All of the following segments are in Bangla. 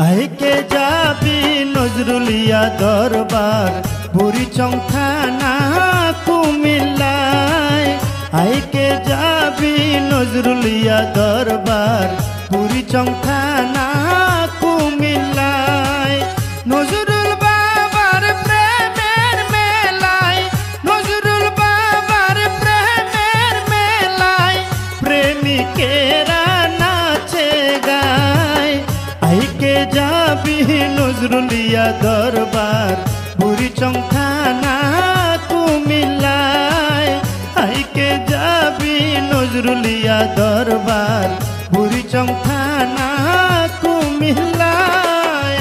আইকে যাবি নজরুলিয়া দরবার বুড়িচং থানা কুমিল্লায়। আইকে যাবি নজরুলিয়া দরবার বুড়িচং থানা কুমিল্লায়। নজরুল বাবার প্রেমের মেলায়, নজরুল বাবার প্রেমের মেলায় প্রেমিকেরা নাচে গায়। আইকে যাবি নজরুলিয়া দরবার বুড়িচং থানা কুমিল্লায়। আইকে যাবি নজরুলিয়া দরবার বুড়িচং থানা কুমিল্লায়।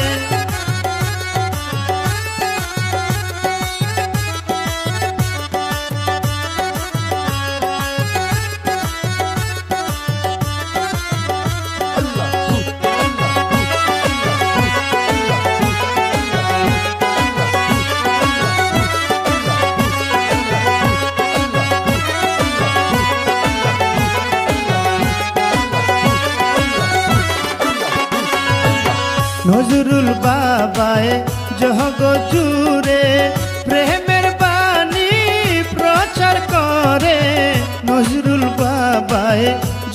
নজরুল বাবায় জগ জুড়ে প্রেমের বাণী প্রচার করে। নজরুল বাবায়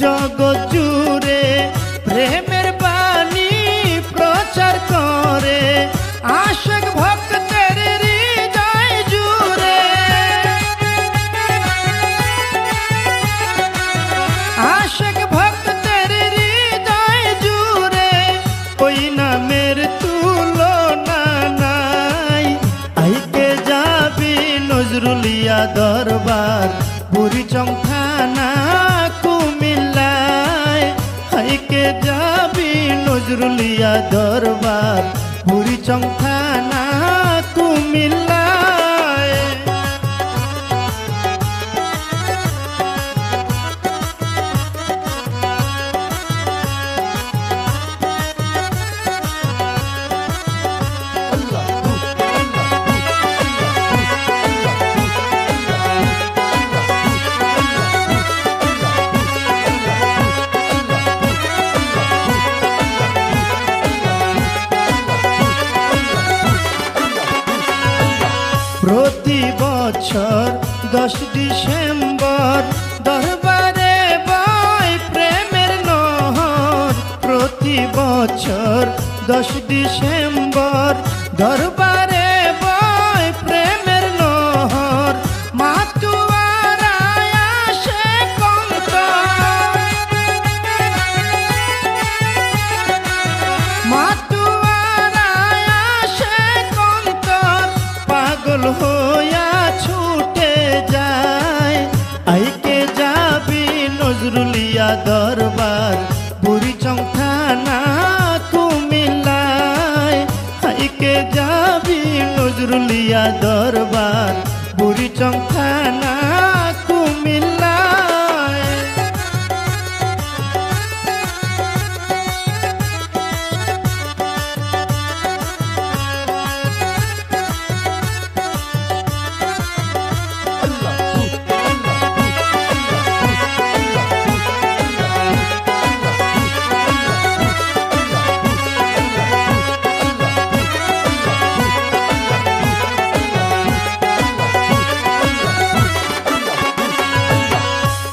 জগ জুড়ে প্রেমের বাণী প্রচার করে। আশিক ভক্তের হৃদয় জুড়ে, আশিক ভক্তের হৃদয় জুড়ে ওই নামের তুলনা নাই। আইকে যাবি নজরুলিয়া দরবার বুড়িচং থানা কুমিল্লায়। আইকে যাবি নজরুলিয়া দরবার বুড়িচং থানা কুমিল্লায়। প্রতি বছর 10 ডিসেম্বর দরবারে বয় প্রেমের নহর। প্রতি বছর 10 ডিসেম্বর দরবারে বয় প্রেমের নহর। মাতুয়ারায় আসে কঙ্কর, মাতুয়ারায় আসে কঙ্কর পাগল হইয়া ছুটে যায়। আইকে যাবি নজরুলিয়া দরবার বুড়িচং থানা কুমিল্লায়। আইকে যাবি নজরুলিয়া দরবার বুড়িচং থানা কুমিল্লায়।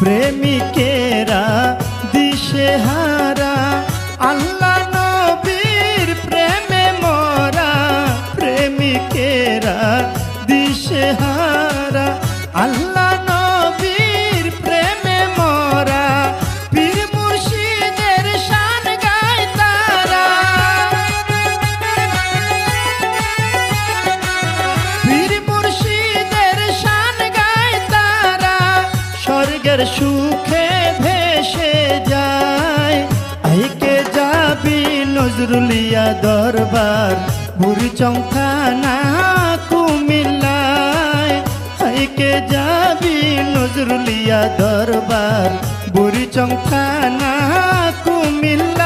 প্রেমিকেরা দিশেহারা আল্লাহ নবীর প্রেমে মরা। প্রেমিকেরা দিশেহারা আল্লাহ নবীর প্রেমে মরা। পীর মুর্শিদের শান গায় তারা, পীর মুর্শিদের শান গায় তারা। স্বর্গের সুখে ভেসে যায়। আইকে যাবি নজরুলিয়া দরবার বুড়িচং থানা কুমিল্লায়। আইকে যাবি নজরুলিয়া দরবার বুড়িচং থানা কুমিল্লায়।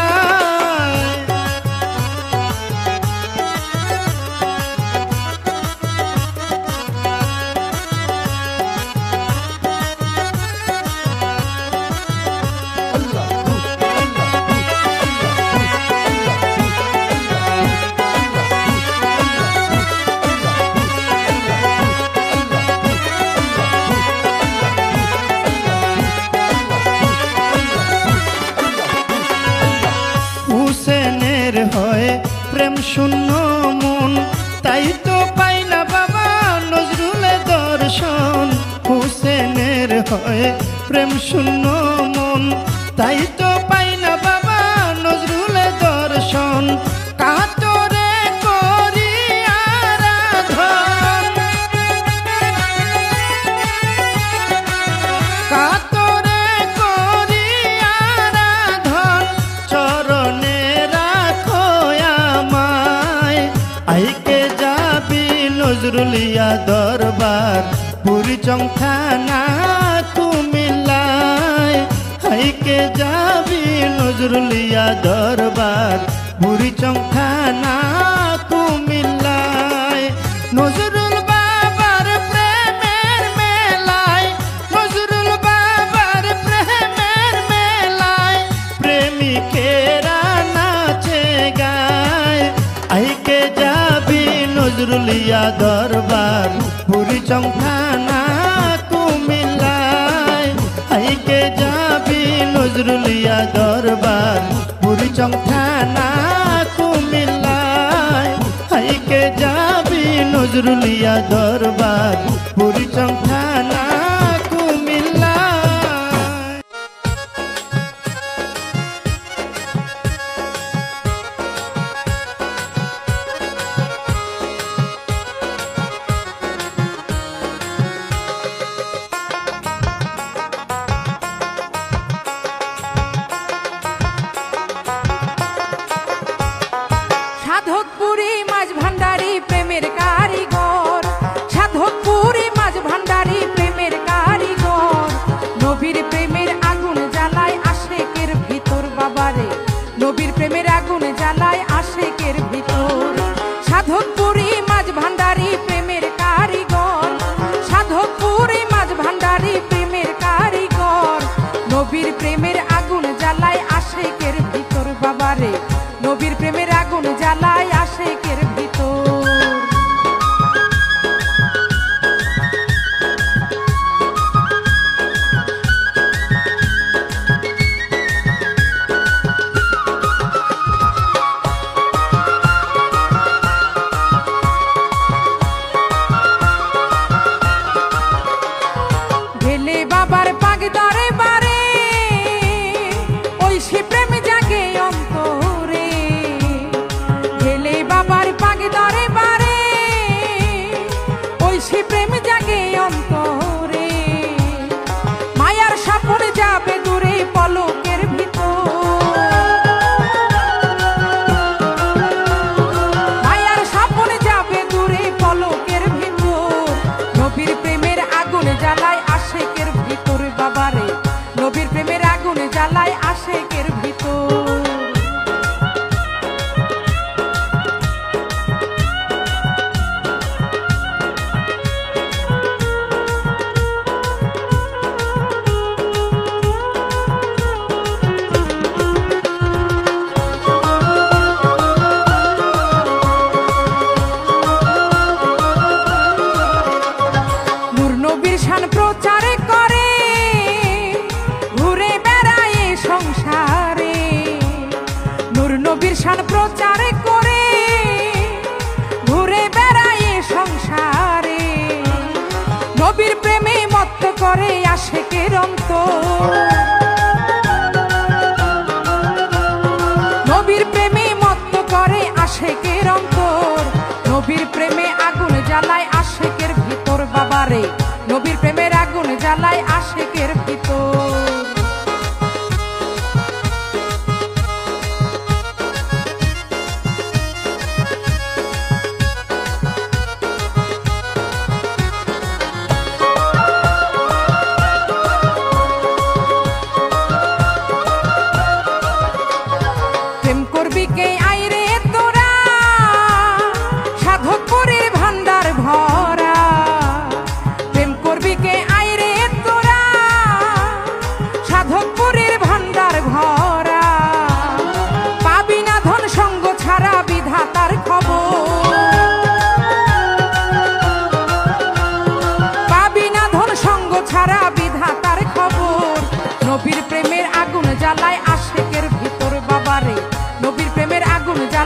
হয় প্রেম শূন্য মন, তাই তো পাই না বাবা নজরুলের দর্শন। হুসেনের হয় প্রেম শূন্য মন, তাই তো পাই না বাবা নজরুলের দর্শন। কাতরে করি আরাধন, কাতরে করি আরাধন, চরণে রাখো আমায়। আইকে যাবি নজরুলিয়া দরবার, বুড়িচং থানা কুমিল্লায়। আইকে যাবি নজরুলিয়া দরবার, বুড়িচং থানা কুমিল্লায়। নজরুল বাবার প্রেমের মেলায়, নজরুল বাবার প্রেমের মেলায়, প্রেমিকেরা নাচে গায়। আইকে যাবি নজরুলিয়া দরবার, বুড়িচং থানা কুমিল্লায়। আইকে যাবি নজরুলিয়া দরবার, বুড়িচং থানা কুমিল্লায়। আইকে যাবি নজরুলিয়া দরবার, বুড়িচং থানা কুমিল্লায়। সাধকপুরি মাঝ ভান্ডারি প্রেমের কারিগর, সাধকপুরি মাঝ ভান্ডারি প্রেমের কারিগর। নবীর প্রেমের আগুন জ্বালায় আশেকের ভিতর বাবারে, নবীর প্রেমের আগুন জ্বালায় আশেকের ভিতর। সাধকপুরি মাঝ ভান্ডারি প্রেমের কারিগর, সাধকপুরি মাঝ ভান্ডারি প্রেমের কারিগর। নবীর প্রেমের আগুন জ্বালায় আশেকের ভিতর বাবারে, নবীর প্রেমের আগুন জ্বালায় আশেকের ভিতর। ঢেলে বাবার পাগ দরে বারে, ওই সে প্রেম জাগে অন্তরে। ঢেলে বাবার পাগ দরে বারে, ওই সে প্রেম জাগে অন্তরে। মায়ার সাপন যাবে দূরে পলকের ভিতর, মায়ার সাপন যাবে দূরে পলকের ভিতর। নবীর প্রেমের আগুন জ্বালায় আশেকের ভিতর বাবারে, নবীর প্রেমের আগুন জ্বালায় আশেকের ভিতর। নূর নবীর শান প্রচার করে, ঘুরে বেড়ায় সংসারে। নূর নবীর শান প্রচার করে, ঘুরে বেড়ায় সংসারে। নবীর প্রেমে মত্ত করে আশেকের অন্তর, নবীর প্রেমে মত্ত করে আশেকের অন্তর। নবীর প্রেমে আগুন জ্বালায় আশেকের ভিতর বাবারে, নবীর প্রেমের আগুন জ্বালায় আশেকের ভিতর। প্রেম করবি কে আইরে তোরা, সাধকপুরের ভান্ডার ভরা। প্রেম করবি কে আইরে তোরা, সাধকপুরের ভান্ডার ভরা। পাবি না ধন সঙ্গ ছাড়া বিধাতার খবর, পাবি না ধন সঙ্গ ছাড়া বিধাতার খবর। নবীর প্রেমের আগুন জ্বালায় আশেকের ভিতর বাবারে, নবীর প্রেমের আগুন জ্বালায়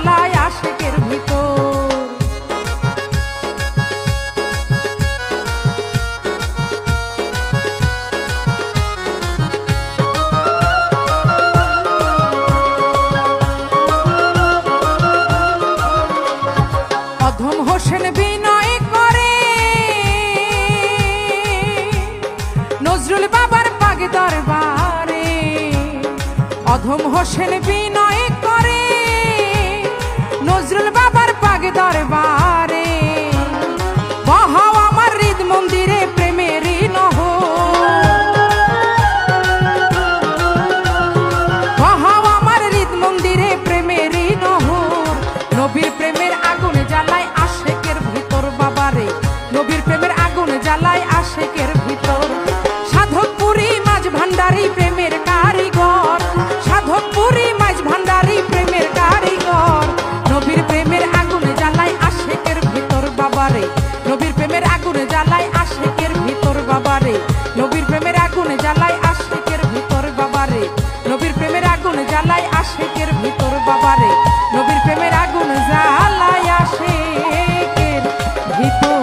আধম হোসেন বিনয় করে নজরুল বাবার পাগ দরবারে, বহাও আমার হৃদ মন্দিরে প্রেমেরই নহর, বহাও আমার হৃদ মন্দিরে প্রেমেরই নহর। নবীর প্রেমের আগুন জ্বালায় আশেকের ভিতর বাবারে, নবীর প্রেমের আগুন জ্বালায় আশেকের ভিতর। সাধকপুরী মাঝ ভান্ডারী প্রেমের কারিগর, সাধকপুরী মাঝ ভান্ডারী প্রেমের কারিগর। নবীর প্রেমের আগুন জ্বালায় আশেকের ভিতর বাবারে, নবীর প্রেমের আগুন জ্বালায় আশেকের ভিতর বাবারে, নবীর প্রেমের আগুন জ্বালায় আশেকের ভিতর বাবারে, নবীর প্রেমের আগুন জ্বালায় আশেকের ভিতর বাবারে, নবীর প্রেমের আগুন জ্বালায় আশেকের ভিতর।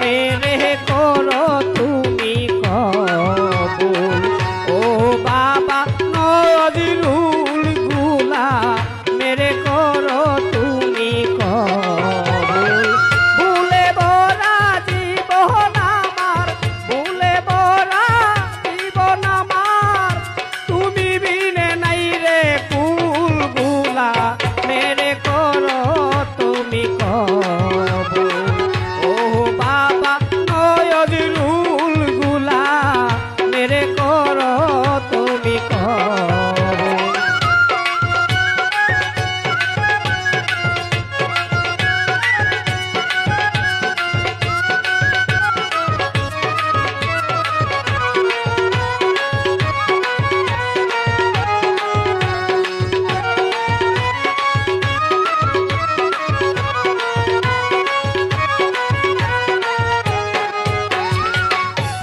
মেরে করো তুমি কবুল, ও বাবা নজরুল গুলা মেরে করো তুমি কবুল। ভুলে বরা জীবন আমার, ভুলে বরা জীবন আমার, তুমি বিনে নাই রে কুল গুলা মেরে করো তুমি কবুল, ও বাবা নজরুল গুলা মেরে করো তুমি কবুল।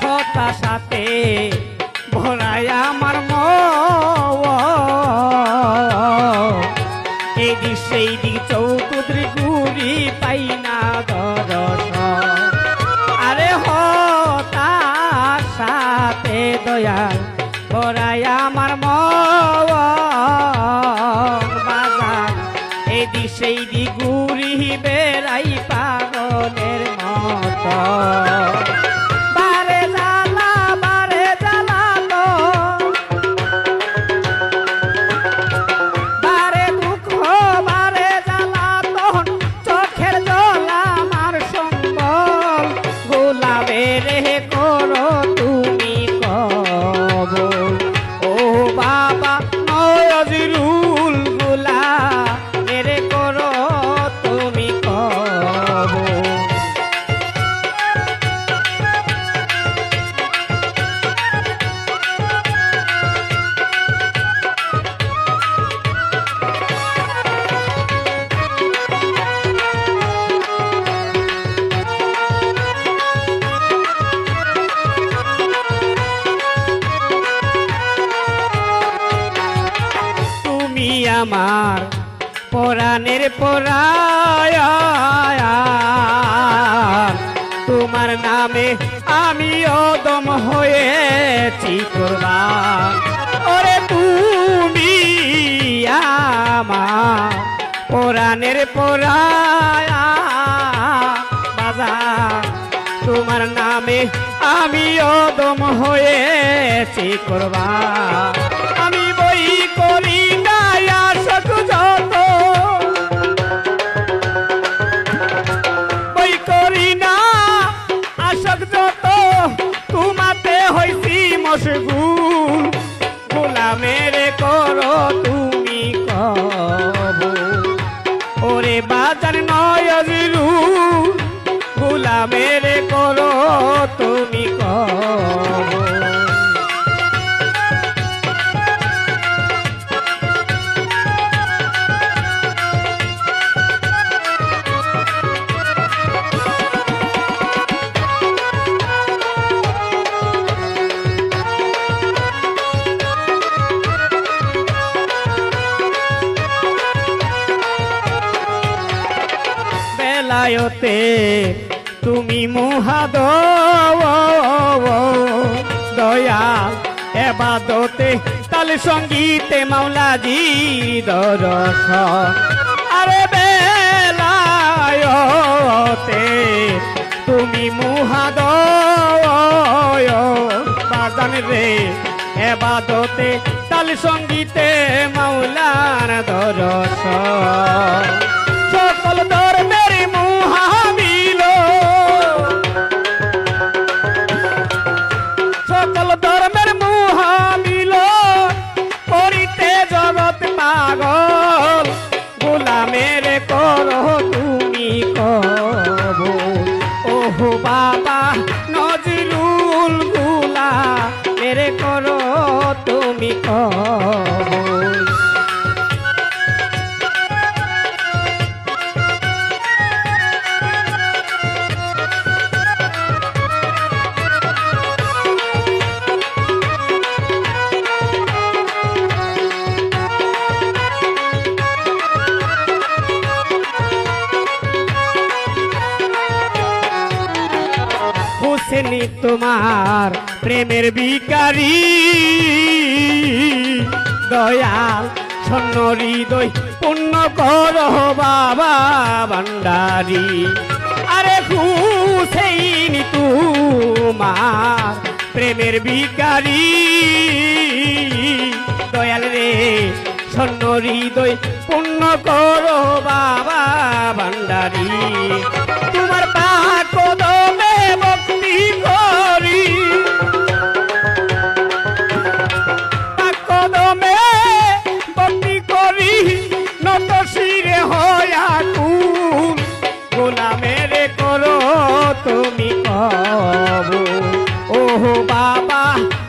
হতাশাতে ভরায় আমার মন, এই দিক সেই দিক চৌতুদ্রি ঘুরি পাই না দর্শন। আরে হতাশাতে দয়াল ভরায় আমার মন, বাজার এই দিক সেই দিক ঘুরি বেড়াই পাগলের মতো। মেরে করো তুমি কবুল, ও বাবা নজরুল গুলা মেরে করো তুমি কবুল। আমার পরাণের পরায়ণ, তোমার নামে আমি অদম হয়েছি কুরবান। ওরে তুমি আমার পরাণের পরায়ণ, বাজার তোমার নামে আমি অদম হয়েছি কুরবান। আমি বই করি না আশক যত, বই করি না আশক যত, তোমাতে হইছি মশগুল, গোলামের করো তুমি কবুল, ওরে বাজার নজরুল গোলামের করো তুমি কবুল। বেলায়তে তুমি মহাদ দয়াল এবাদতে তাল সঙ্গীতে মাওলাজি দর্শন আরে বেলায়তে তুমি মহাদ বাজান রে এবাদতে তাল সঙ্গীতে মাওলার দর্শন সকল ধর্মের মহামিল সকল ধর্মের মহামিল করিতে জগৎ পাগল গোলামের করো তুমি কব ওহো বাবা নজরুল গোলামের করো তুমি কব হোসেনি তোমার প্রেমের ভিখারি দয়াল স্বর্ণ হৃদয় পূর্ণ কর বাবা ভান্ডারি আরে হুসেইন তোমার প্রেমের ভিখারি দয়াল রে স্বর্ণ হৃদয় পূর্ণ কর বাবা ভান্ডারি তোমার পাক কদমে ভক্তি করি পাক কদমে ভক্তি করি নত শিরে হয়া কুল গোলামের করো তুমি কব ওহো বাবা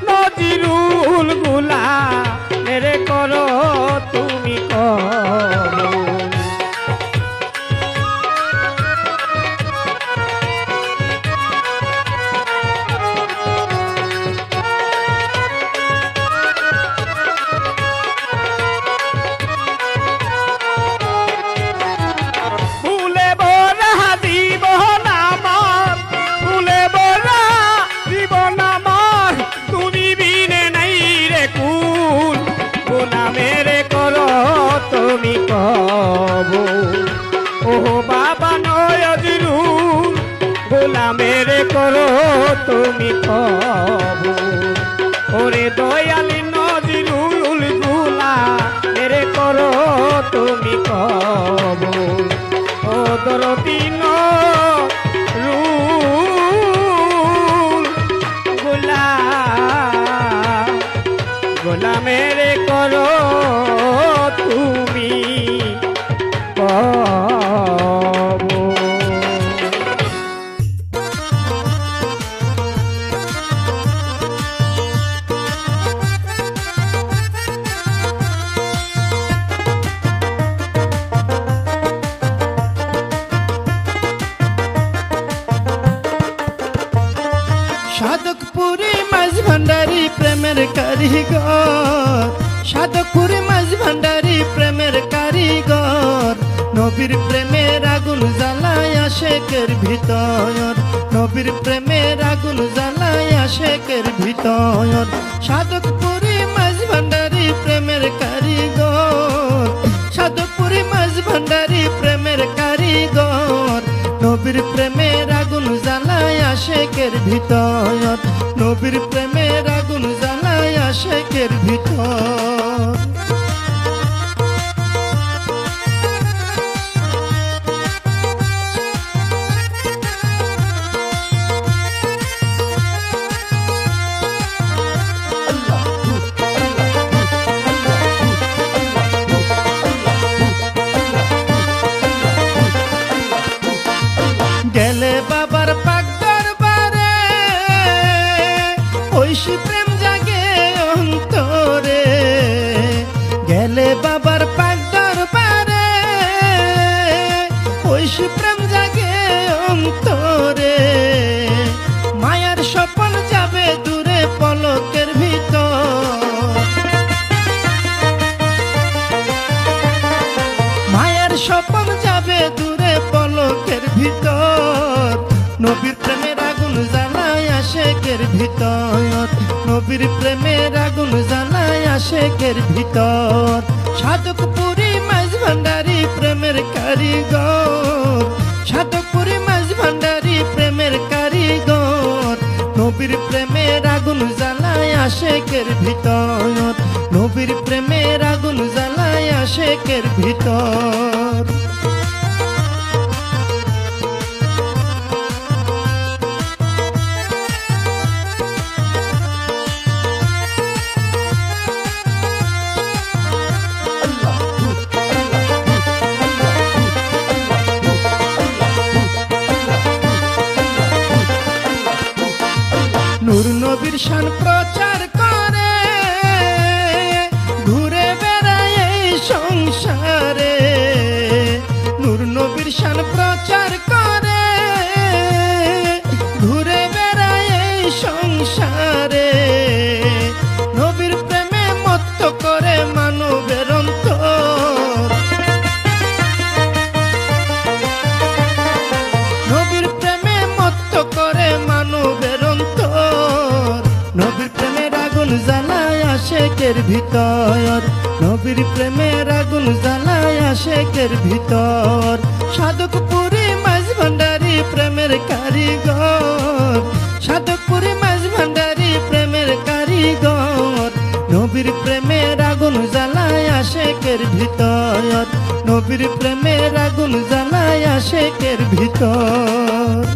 নজরুল গোলামের করো তুমি কব তুমি কব ওহো বাবা নজরুল গোলামের করো তুমি কব ওরে দয়ালি নজরুল গোলামের করো তুমি কব ও দরদি নজরুল গোলামের করো তুমি কব সাধকপুরি মাঝ ভান্ডারি প্রেমের কারিগর সাধকপুরি মাঝ ভান্ডারি প্রেমের কারিগর নবীর প্রেমের আগুন জ্বালায় আশেকের ভিতর নবীর প্রেমের আগুন জ্বালায় আশেকের ভিতর সাধকপুরি মাঝ ভান্ডারি প্রেমের কারিগর সাধকপুরি মাঝ ভান্ডারি প্রেমের কারিগর নবীর প্রেমের আগুন জ্বালায় আশেকের ভিতর নবীর প্রেমের আগুন জ্বালায় আশেকের ভিতর গেলে বাবার পাক দরবারে ঐশী প্রেম জাগে অন্তরে গেলে বাবার পাক দরবারে ঐশী প্রেম জাগে অন্তরে মায়ার স্বপন যাবে দূরে পলকের ভিতর মায়ার স্বপ্ন স্বপন যাবে দূরে পলকের ভিতর নবীর প্রেমের আগুন জ্বালায় আশেকের ভিতর নবীর প্রেমের আগুন জ্বালায় আশেকের ভিতর সাধকপুরী মাঝ ভান্ডারী প্রেমের কারিগর সাধকপুরী মাঝ ভান্ডারী প্রেমের কারিগর নবীর প্রেমের আগুন জ্বালায় আশেকের ভিতর নবীর প্রেমের আগুন জ্বালায় আশেকের ভিতর নূর নবীর শান প্রচার করে ঘুরে বেড়ায় এই সংসারে নূর নবীর শান প্রচার করে ঘুরে বেড়ায় এই সংসারে নবীর প্রেমে মত্ত করে মানবের অন্তর নবীর প্রেমে মত্ত করে মানবের নবীর প্রেমের আগুন জ্বালায় আশেকের ভিতর নবীর প্রেমের আগুন জ্বালায় আশেকের ভিতর সাধকপুরী মাঝ ভান্ডারী প্রেমের কারিগর সাধকপুরী মাঝ ভান্ডারী প্রেমের কারিগর নবীর প্রেমের আগুন জ্বালায় আশেকের ভিতর নবীর প্রেমের আগুন জ্বালায় আশেকের ভিতর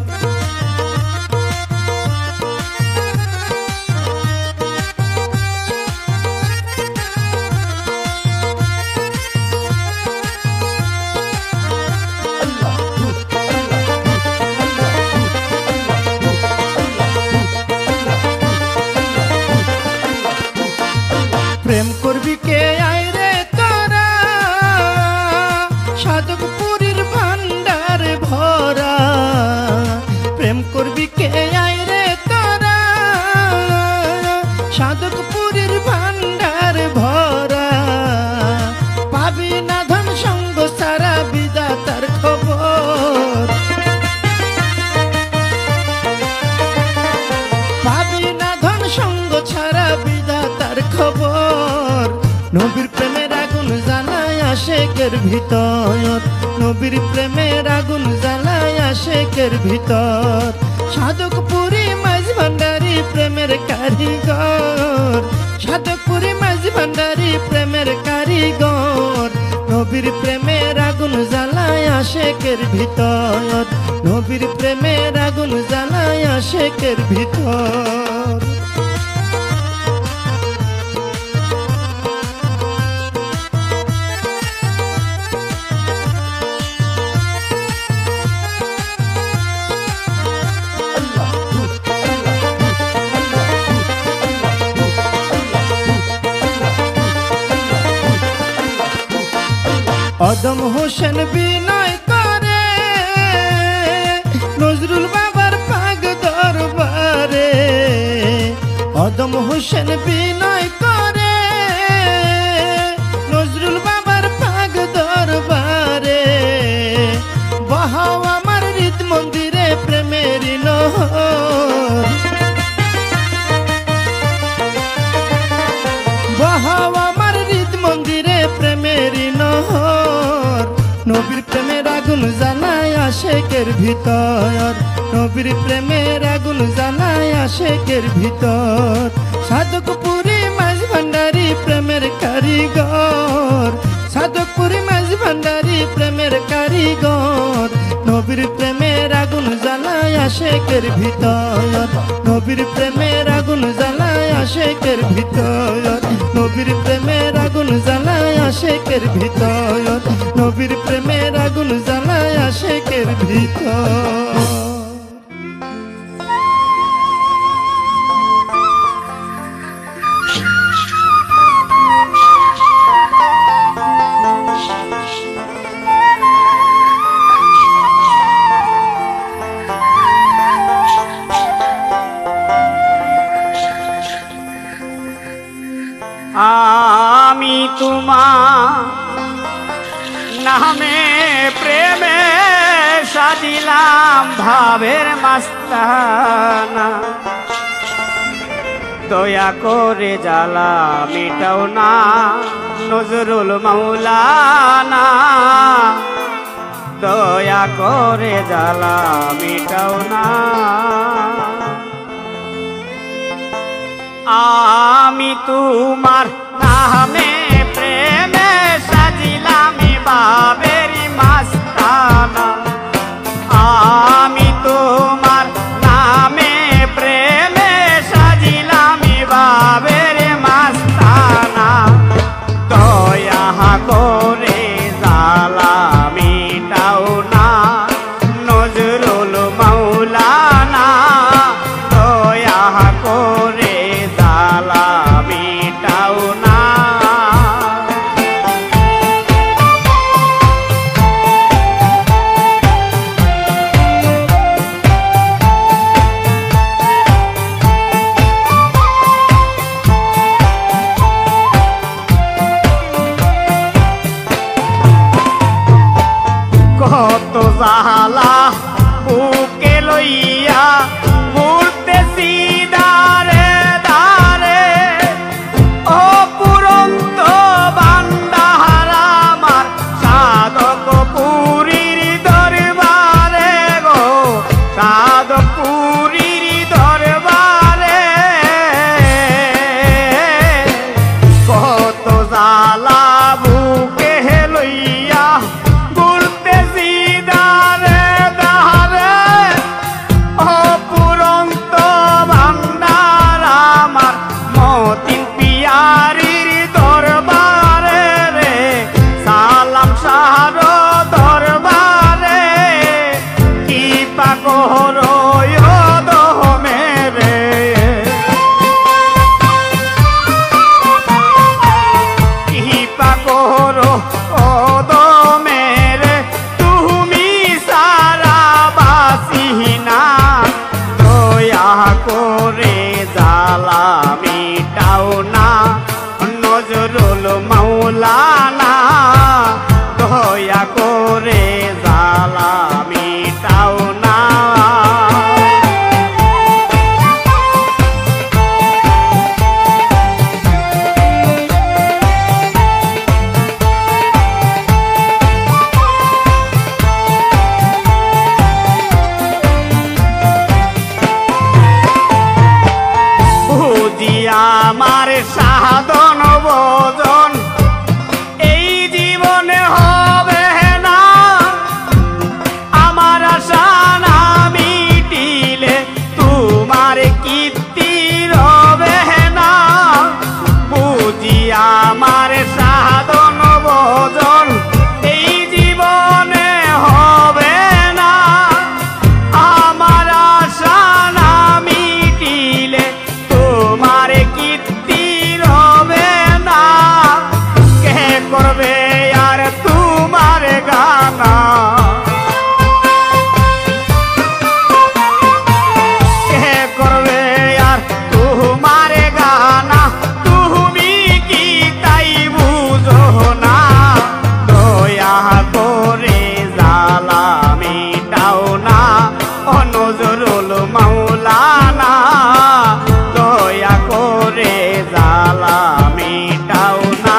প্রেম করবি কে আয় রে তোরা সাধকপুরীর ভান্ডার ভরা প্রেম করবি কে আয় রে তোরা সাধকপুরীর ভান্ডার ভরা পাবি না ধন সঙ্গ সারা বিধাতার খবর পাবি না ধন সঙ্গ ছাড়া বিধাতার খবর নবীর প্রেমের আগুন জ্বালায় আশেকের ভিতর নবীর প্রেমের আগুন জ্বালায় আশেকের ভিতর সাধকপুরী মাঝ ভান্ডারী প্রেমের কারিগর সাধকপুরী মাঝ ভান্ডারী প্রেমের কারিগর নবীর প্রেমের আগুন জ্বালায় আশেকের ভিতর নবীর প্রেমের আগুন জ্বালায় আশেকের ভিতর অদম হোসেন বিনয় করে নজরুল বাবার পাগ দরবারে অদম হোসেন বিনয় করে নজরুল বাবার পাগ দরবারে বহাও আমার হৃদ মন্দিরে প্রেমের নহর বহাও আমার হৃদ মন্দিরে প্রেমের নহর নবীর প্রেমের আগুন জ্বালায় আশেকের ভিতর নবীর প্রেমের আগুন জ্বালায় আশেকের ভিতর সাধকপুরী মাঝ ভান্ডারী প্রেমের কারিগর সাধকপুরী মাঝ ভান্ডারী প্রেমের কারিগর নবীর প্রেমের আগুন জ্বালায় আশেকের ভিতর নবীর প্রেমের আগুন জ্বালায় আশেকের ভিতর নবীর প্রেমের আগুন জ্বালায় আশেকের ভিতর নবীর প্রেমের আগুন জ্বালায় আশেকের ভিতর আমি তোমার নামে ছিলাম ভাবের মাস্তানা, দয়া করে জ্বালা মিটাও না নজরুল মাওলানা, দয়া করে জ্বালা মিটাও না। আমি তোমার নামে প্রেমে সাজিলাম বাবের মাস্তানা, আমি তোমার নামে প্রেমে সাজিলাম বাবের মাস্তানা, দয়া করে জ্বালা মিটাও না নজরুল মাওলানা, দয়া করে জ্বালা মিটাও না। কত জ্বালা বুকে লইয়া ঘুরতেছি দারে দারে, অপুরন্ত ভান্ডার আমার সাধক পুরীর দরবারে গো, সাধক পুরীর দরবারে। কত জ্বালা বুকে লইয়া ঘুরতেছি দারে দারে, অপুরন্ত ভান্ডার আমার মতিন পিয়ারির দরবারে রে, সালাম শাহর দরবারে, কি পাকর দমে রে, কি পাকর দমে রে, তুমি সারা বাসি না, দয়া করে জ্বালা মিটাও না নজরুল মাওলানা, দয়া করে জ্বালা মিটাও না। বুঝি আমার সাধন ভোজন এই জীবনে হবে না, আমার আশা না মিটিলে তোমার কীর্তি রবে না। বুঝি আমার সাধন ভোজন এই জীবনে হবে না, আমার আশা না মিটিলে তোমার কীর্তি রবে না। কে করবে আর তোমার গানা, কে করবে আর তোমার গানা, তুমি কি তাই বুঝো না, দয়া করে জ্বালা মিটাও না নজরুল মাওলানা, দয়া করে জ্বালা মিটাও না।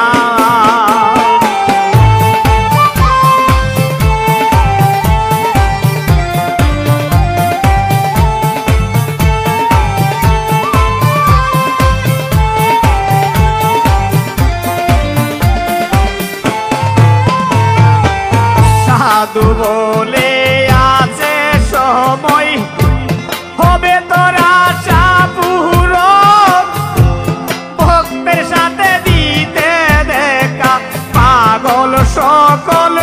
সাধু বলে আছে সময় হবে তোরা সাপুরন, ভক্তের সাথে দিতে দেখা পাগল সকল